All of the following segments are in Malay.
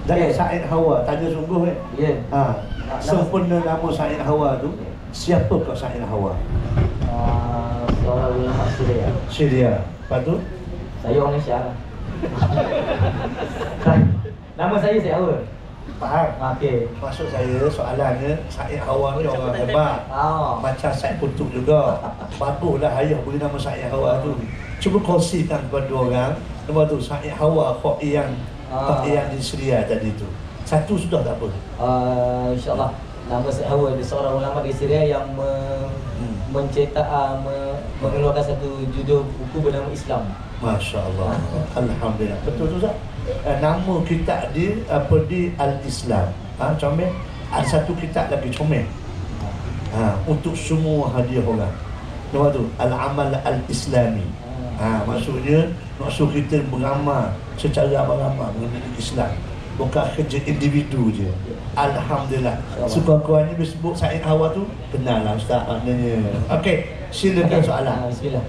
Jangan Said Hawa, tanya sungguh Ya. Sempurna nama Said Hawa tu, siapakah Said Hawa? Seorang ulama Syria. Syria. Lepas tu? Saya orang Malaysia lah. Nama saya Syed Hawa. Faham? Okey. Maksud saya, soalannya Said Hawa ni orang hebat. Macam Said Kutuk juga. Baguslah ayah beri nama Said Hawa tu. Cuba kongsikan kepada orang. Nombor tu, Said Hawa kok yang di Syria tadi tu. Satu sudah tak apa. InsyaAllah. Nama Syed Hawa, dia seorang ulama di Syria yang mencetak, mengeluarkan satu judul buku bernama Islam. Masya Allah. Alhamdulillah. Betul tu tak? Nama kitab dia di Al-Islam. Comel. Ada satu kitab lagi comel. Untuk semua hadiah orang. Nama tu Al-Amal Al-Islami. Maksudnya maksud kita beramal secara beramal mengenai Islam. Bukan kerja individu je. Alhamdulillah. Suka-suka ni disebut Said Hawa tu, kenal lah Ustaz maknanya. Okey, silakan soalan. Bismillah.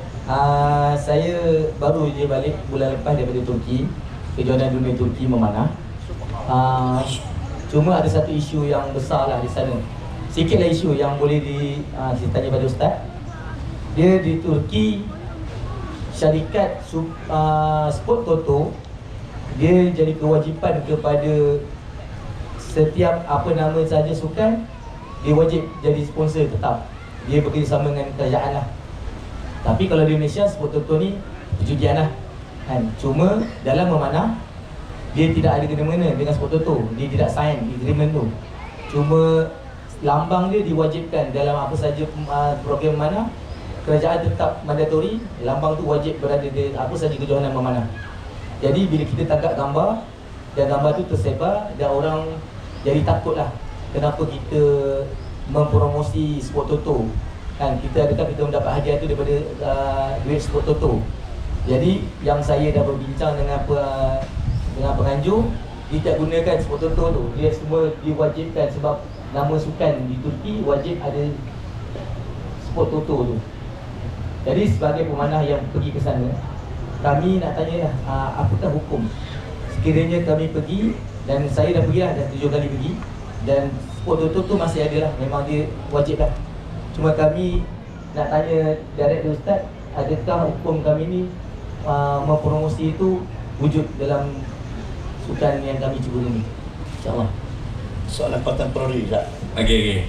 Saya baru je balik bulan lepas daripada Turki. Kejohanan dunia Turki memanah. Cuma ada satu isu yang besar lah di sana. Sikitlah isu yang boleh ditanya pada Ustaz. Dia di Turki, syarikat Sport Toto, dia jadi kewajipan kepada setiap apa nama saja sukan, dia wajib jadi sponsor tetap. Dia bekerjasama dengan kerajaan lah. Tapi kalau di Malaysia, Sport Toto ni perjudian lah kan. Cuma dalam memanah, dia tidak ada kena-mena dengan Sport Toto. Dia tidak sign agreement tu. Cuma lambang dia diwajibkan dalam apa saja program memanah. Kerajaan tetap mandatori, lambang tu wajib berada di apa saja kejohanan memanah. Jadi bila kita tangkap gambar dan gambar tu tersebar, dan orang jadi takut lah kenapa kita mempromosi Sport Toto kan. Adakah kita mendapat hadiah tu daripada duit Sport Toto. Jadi yang saya dah berbincang dengan penganjur, dia tak gunakan Sport Toto tu. Dia semua diwajibkan sebab nama sukan di Turki wajib ada Sport Toto tu. Jadi sebagai pemanah yang pergi ke sana, kami nak tanya apakah hukum sekiranya kami pergi, dan saya dah pergi lah, dah 7 kali pergi, dan Sport Toto tu masih ada lah, memang dia wajib lah. Cuma kami nak tanya direct Ustaz, adakah hukum kami ni mempromosi itu wujud dalam sukan yang kami cuba ni? InsyaAllah. Soalan kontemporari tak? Okey.